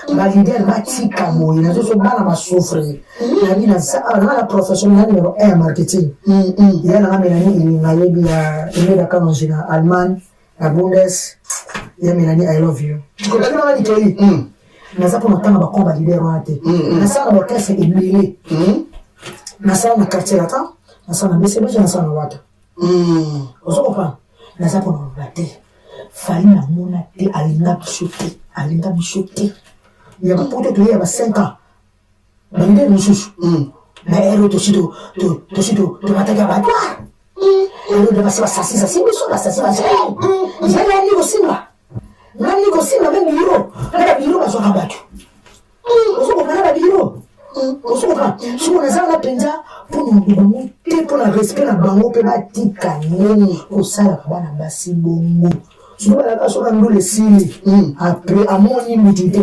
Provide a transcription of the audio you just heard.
leader batika boy na zo bana masufre na bina sa na professionnel numéro 1 marketing ya na Melanie Ngayebi ya imeda kama jina Alman na Bundes ya Melanie I love you ko kana ni toi na zapo natanga bakomba leader wate na sana bakase ibili na sana kartelata na sana bese na sana wata osopa na zapo na bate fali na mona te alinga bishote ya poto to ya ba 5 ans bande nususu na ero to sito to bataka ba ero de basa sasa biso la sasa ya ni gosimba même biro na biro ba zona batu osoko na biro osoko pa sio na zana penza pour nous te pour la respect na bango pe batika nini osala bana basi bongo. Je vais la personne dans le signe après à mon immunité.